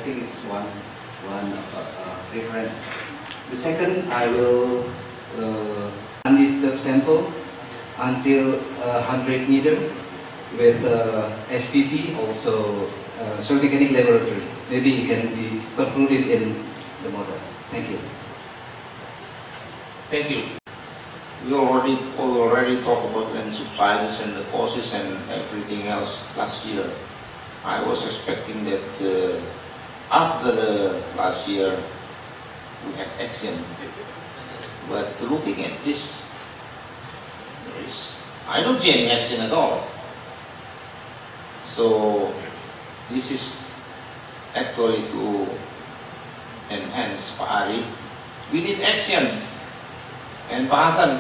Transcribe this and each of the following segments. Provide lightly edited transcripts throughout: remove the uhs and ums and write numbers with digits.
think it's one reference. The second, I will undisturbed sample until 100 meter with SPT, also soil mechanic laboratory. Maybe it can be concluded in the model. Thank you. Thank you. We already talked about the subsidies and the causes and everything else last year. I was expecting that after the last year we had action, but looking at this, I don't see any action at all. So this is actually to enhance Pak Ari. We need action. And Pak Hasan,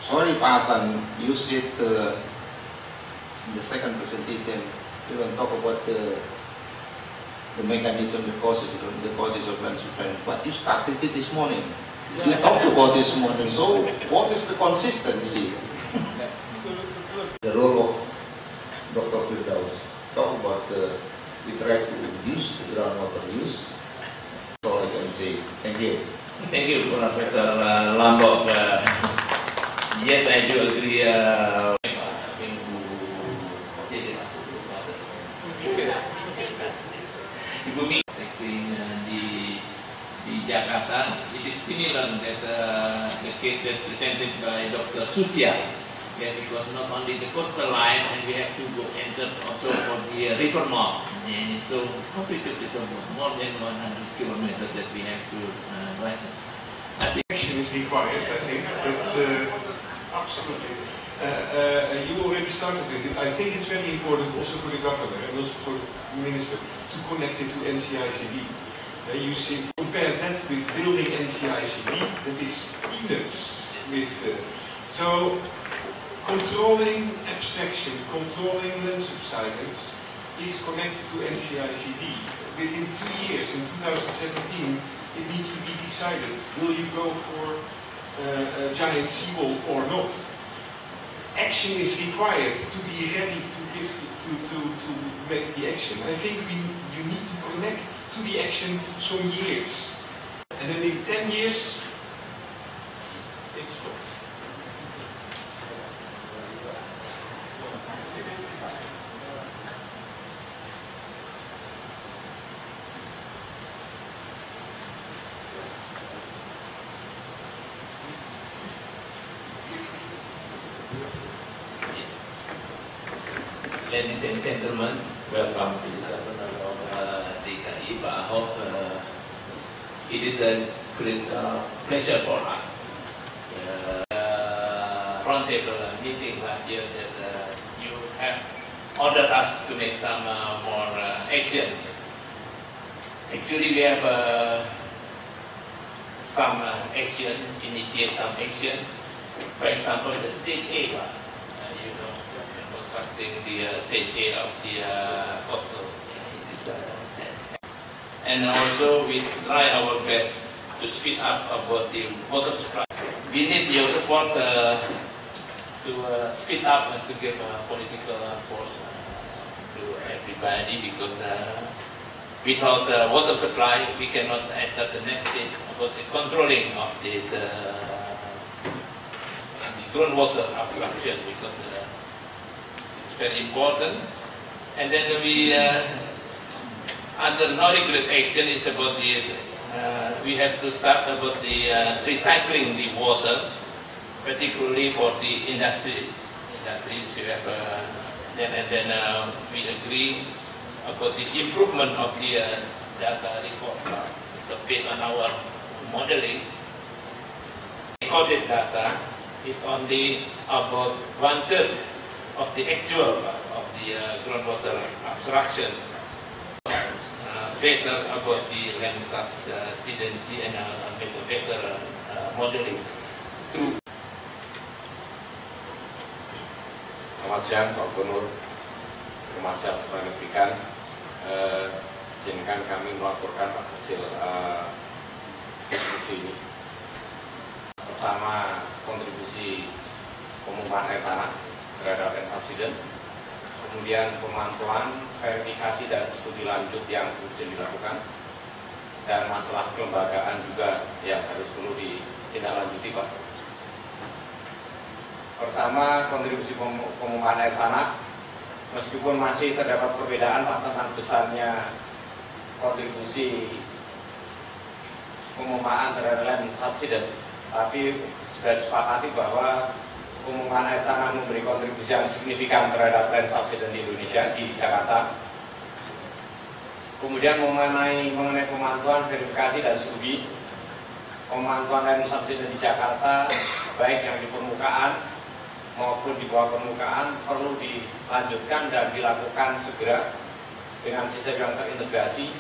sorry Pak Hasan, you said in the second presentation, you don't talk about the mechanism, the causes of land subsidence, but you started it this morning. You talked about this morning, so what is the consistency? The role of Dr. Firdaus, talk about we try to reduce the groundwater use. That's all I can say. Thank you. Thank you, Professor Lombok. Yes, I do agree. Ibu Mi, di Jakarta, it is similar that the case that presented by Dr. Susya. Yeah, it was not only the coastal line, and we have to go enter also for the river mouth. And so complicated, more than 100 kilometers that we have to ride. Action is required, I think. That's absolutely. You already started with it. I think it's very important also for the governor and also for the minister to connect it to NCICD. You see, compare that with building NCICD, that is peanuts with. So, controlling abstraction, controlling land subsidence is connected to NCICD. Within 2 years, in 2017, it needs to be decided, will you go for a giant seawall or not? Action is required to be ready to give to make the action. I think you need to connect to the action some years. And then in 10 years, it stops. Ladies and gentlemen, welcome to the Governor of DKI, Pak Ahok. It is a great pleasure for us. Roundtable meeting last year that you have ordered us to make some more action. Actually, we have some action, initiate some action. For example, the stage A, you know, constructing the stage A of the coastal. And also we try our best to speed up about the water supply. We need your support to speed up and to give political force to everybody, because without water supply we cannot enter the next stage about the controlling of this groundwater abstraction, because it's very important. And then we under no-regret action is about the we have to start about the recycling the water, particularly for the industry. We have then we agree about the improvement of the data report. So based on our modeling, recorded data is only about 1/3 of the actual of the groundwater abstraction. Better about the land subsidency and better modeling through. Selamat siang Pak Gubernur, termasuk signifikan. Izinkan kami melaporkan hasil diskusi ini. Pertama, kontribusi pemumpahan air tanah terhadap land subsidence. kemudian pemantauan, verifikasi dan studi lanjut yang urgent dilakukan, dan masalah kelembagaan juga yang harus perlu ditindaklanjuti, Pak. Pertama, kontribusi pemumpaan air tanah. Meskipun masih terdapat perbedaan Pak tentang besarnya kontribusi pemumpaan terhadap land subsidence, tapi sudah disepakati bahwa pemumpaan air tanah memberi kontribusi yang signifikan terhadap land subsidence di Indonesia, di Jakarta. Kemudian mengenai pemantauan, verifikasi dan studi, pemantauan land subsidence di Jakarta, baik yang di permukaan maupun di bawah permukaan, perlu dilanjutkan dan dilakukan segera dengan sistem yang terintegrasi,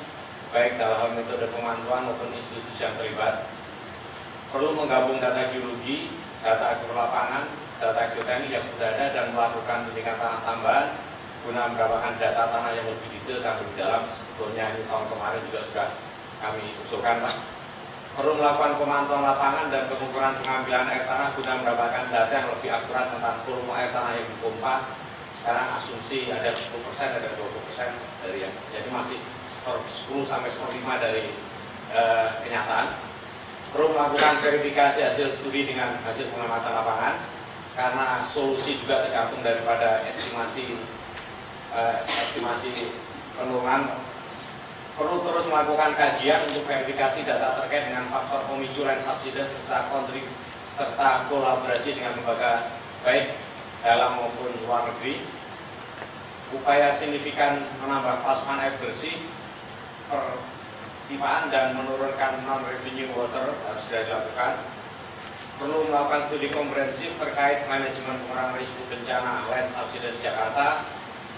baik dalam metode pemantauan maupun institusi yang terlibat. Perlu menggabung data geologi, data lapangan, data geoteknik yang sudah ada, dan melakukan peningkatan tanah tambahan guna mendapatkan data tanah yang lebih detail dan lebih dalam. Sebetulnya ini tahun kemarin juga sudah kami usulkan, Pak. Perlu melakukan pemantauan lapangan dan pengukuran pengambilan air tanah guna mendapatkan data yang lebih akurat tentang volume air tanah yang dipompa. Sekarang asumsi ada 10%, ada 20% dari yang, jadi masih 10-15 dari kenyataan. Perlu melakukan verifikasi hasil studi dengan hasil pengamatan lapangan, karena solusi juga tergantung daripada estimasi penurunan. Perlu terus melakukan kajian untuk verifikasi data terkait dengan faktor pemicu land subsidence serta kolaborasi dengan lembaga baik dalam maupun luar negeri. Upaya signifikan menambah pasokan air bersih, perpipaan dan menurunkan non-revenue water harus sudah dilakukan. Perlu melakukan studi komprehensif terkait manajemen pengurangan risiko bencana land subsidence Jakarta.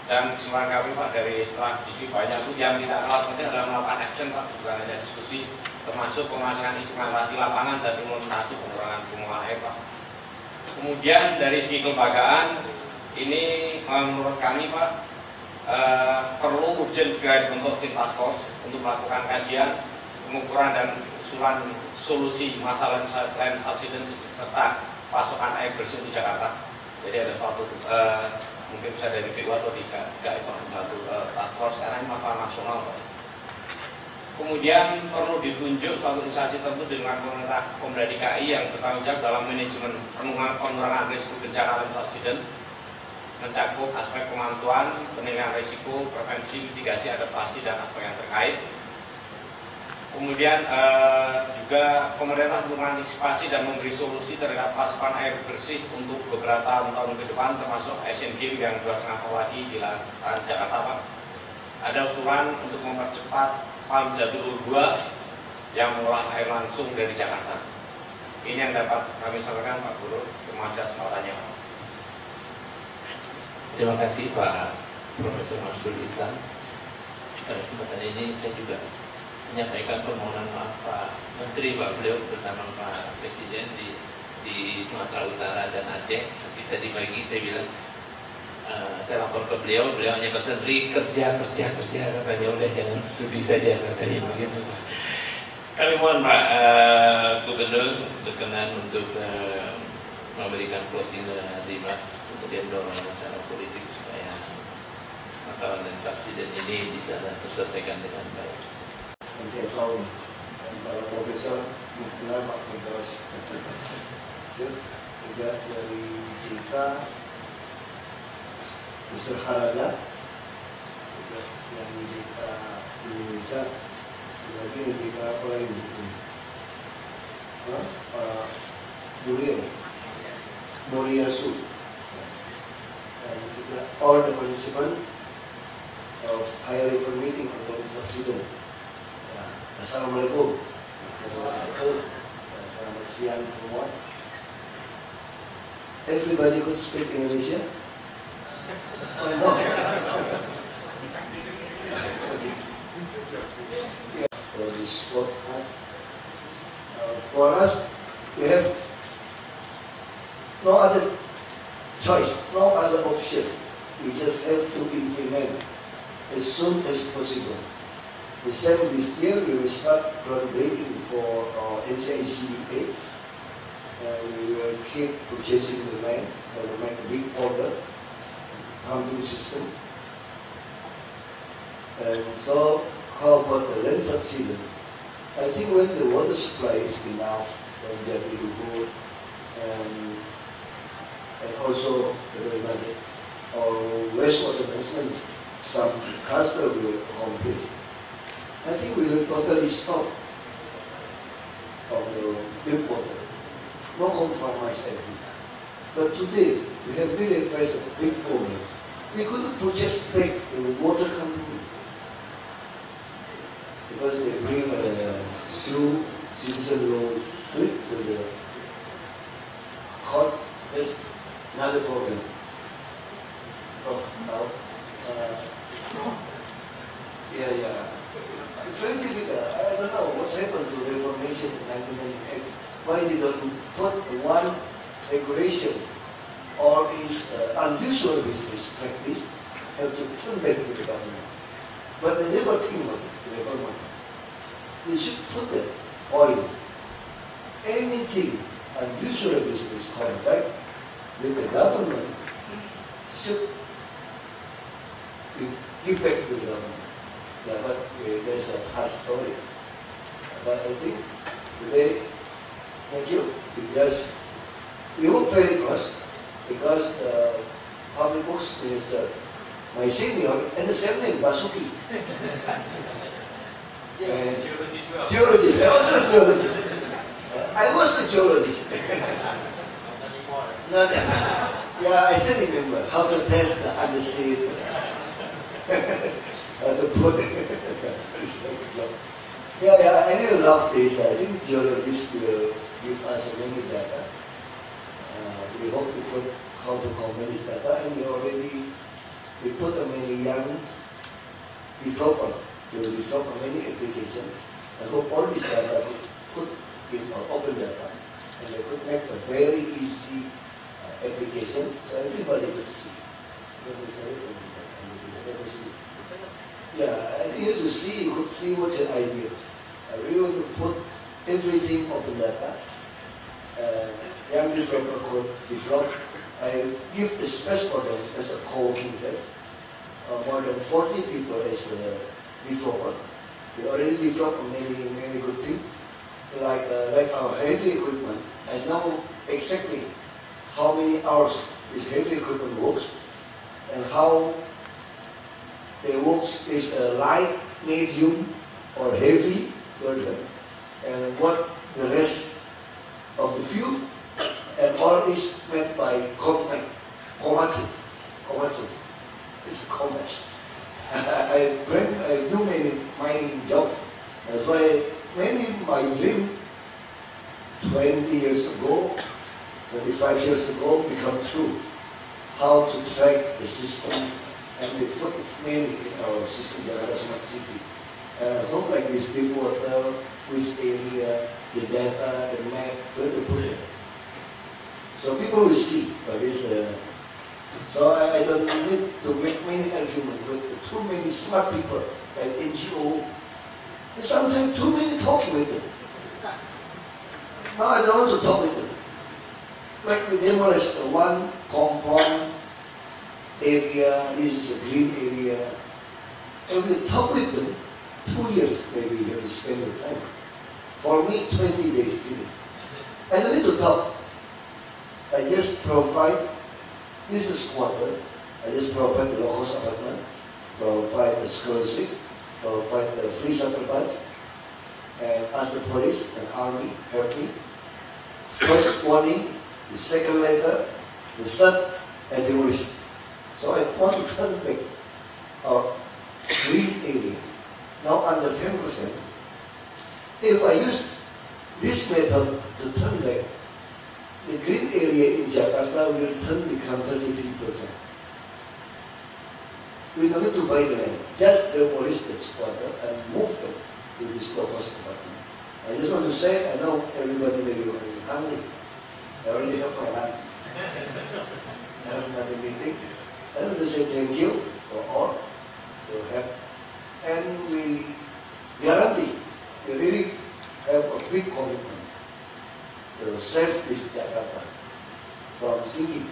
Dan kesimpulan kami, Pak, dari setelah diskusi banyak itu yang tidak kalah penting adalah melakukan action, Pak, bukan hanya diskusi, termasuk pemasangan instrumentasi lapangan dan implementasi pengurangan penggunaan air, Pak. Kemudian dari segi kelembagaan, ini menurut kami, Pak, perlu urgent segera dibentuk tim task force untuk melakukan kajian, pengukuran dan usulan solusi masalah land subsidence serta pasokan air bersih di Jakarta. Jadi ada suatu mungkin bisa dari BU atau tidak itu satu task force, karena ini masalah nasional, Pak. Kemudian perlu ditunjuk suatu instansi tertentu dengan pemerintah Pemda DKI yang bertanggung jawab dalam manajemen pengurangan risiko bencana land subsidence, mencakup aspek pemantauan, penilaian risiko, prevensi, mitigasi, adaptasi, dan aspek yang terkait. Kemudian juga pemerintah perlu mengantisipasi dan memberi solusi terhadap pasokan air bersih untuk beberapa tahun ke depan, termasuk Asian Games yang 2,5 tahun lagi di Jakarta, Pak. Ada usulan untuk mempercepat PAM Jatiluhur 2 yang mengolah air langsung dari Jakarta. Ini yang dapat kami sampaikan, Pak Guru. Terima kasih kesempatannya, Pak. Terima kasih, Pak Profesor Marsudi Ihsan. Pada kesempatan ini saya juga menyampaikan permohonan maaf Pak Menteri, Pak, beliau bersama Pak Presiden di Sumatera Utara dan Aceh. Tapi tadi pagi saya bilang saya lapor ke beliau hanya pesan kerja katanya, udah jangan studi saja katanya begitu. Kami mohon Pak Gubernur berkenan untuk memberikan closing remarks, kemudian dorongan secara politik supaya masalah dan subsidence ini bisa terselesaikan dengan baik. Dan saya tahu para profesor kenal Pak Firdaus juga dari JK Mr. Harada juga yang JK Indonesia, lagi yang JK apa lagi Pak Moriyasu, dan juga all the participants of high level meeting on land subsidence. Assalamualaikum warahmatullahi wabarakatuh. Selamat siang semua. Everybody could speak Indonesia? Oh no. For this podcast, for us, we have no other choice, no other option. We just have to implement as soon as possible. The same this year, we will start groundbreaking for NCICA, and we will keep purchasing the land for the make a big order. pumping system. And so, how about the land subsidence? I think when the water supply is enough from Jati Luhur and also or wastewater management, some cluster will complete. I think we will totally stop of the deep water. No compromise everything. But today, we have really faced a big problem. We couldn't protest back the water company because they bring through citizen law suit to the court. That's another problem. It's very difficult. I don't know what's happened to reformation in 1998. Why they don't put one regulation or is unusual business practice have to turn back to the government. But they never think about this, the reformer. They should put that point. Anything unusual business contract with the government should be give back to the government. Yeah, but there's a past story. But I think today, thank you, because we work very close, because the public works minister, my senior, and the same name, Basuki. Geologist, I also a geologist. I was a geologist. Not, yeah, I still remember how to test the undersea. The put I really love this. I think geologists will give us many data. We hope to put how to comment this data, and we put many young developer to develop many applications. I hope all this data could put in our open data, and they could make a very easy application so everybody could see. Yeah, I think you have to see, you could see what's your idea. I really want to put everything open data. Young developer could develop. I give the space for them as a co-working place. More than 40 people as a developer. We already developed many good things. Like our heavy equipment. I know exactly how many hours this heavy equipment works and how the works is light, medium, or heavy version, and what the rest of the fuel, and all is made by contract, Komatsu. It's Komatsu. I do many mining jobs. That's why my dream 20 years ago, 25 years ago become true. How to track the system, and we put it mainly in our system, Jakarta Smart City. Hope like this deep water, which area, the data, the map, where to put it. So people will see. So I don't need to make many arguments with too many smart people like NGO. And sometimes too many talking with them. Now I don't want to talk with them. Like we demolish one compound area, this is a green area, and we talk with them 2 years maybe you have to spend the time. For me, 20 days finish. I don't need to talk. I just provide, this is squatter, I just provide the low-cost apartment, provide the scholarship, provide the free shuttle bus, and ask the police and army help me. First warning, the second letter, the third, and demolition. So I want to turn back our green area, now under 10%. If I use this method to turn back, the green area in Jakarta will become 33%. We don't need to buy the land, just demolish the squatter and move them to this low-cost apartment. I just want to say, I know everybody may be hungry. I already have my lunch. I have another meeting. I want to say thank you for all your help. And we guarantee, we really have a big commitment to save this Jakarta from sinking,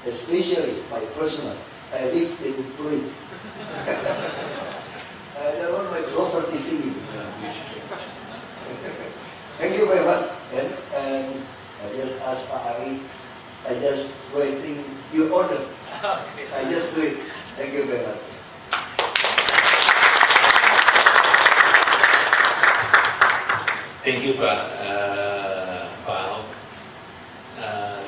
especially my personal I live in Pluit. That was my property singing. Thank you very much. And I just ask Pak Ari, I just waiting your order. I just do it. Thank you very much. Thank you, Pak Ahok.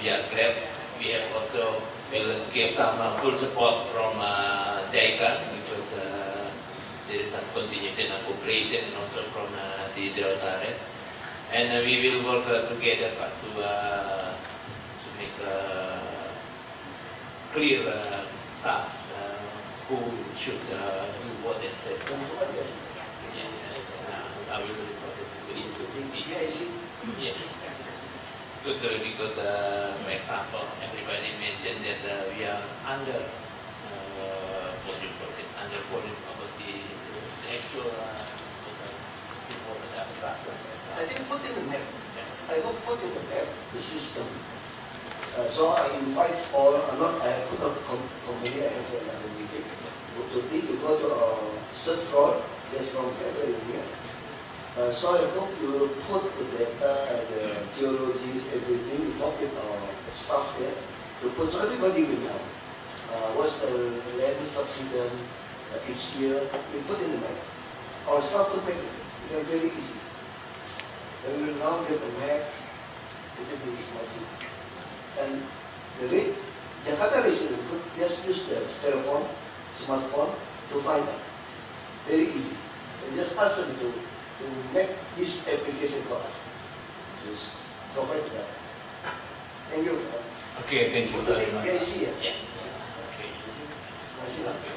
We are glad we have also will give some full support from JICA because there is some continuation and cooperation and also from the Delta. And we will work together, Pak, to make clear tasks who should do what and say. I will report it to the Yes. Good, because for example, everybody mentioned that we are under volume about the actual important abstraction. I think put in the map. I hope put in the map the system. So I invite all. I put up company. I have another meeting. You go to third floor. Just from very near. So I hope you will put the data, the geologies, everything. We talk with our staff there to put so everybody will know what's the land subsidence each year. We put in the map. Our staff could make it. It's very easy. And we will now get a map. It will be easy. And the rate, Jakarta resident could just use the cell phone, smartphone to find out. Very easy. So just ask them to make this application for us. Just provide that. Thank you. Okay, thank you very much. PIC, ya? Yeah. Okay. Terima kasih.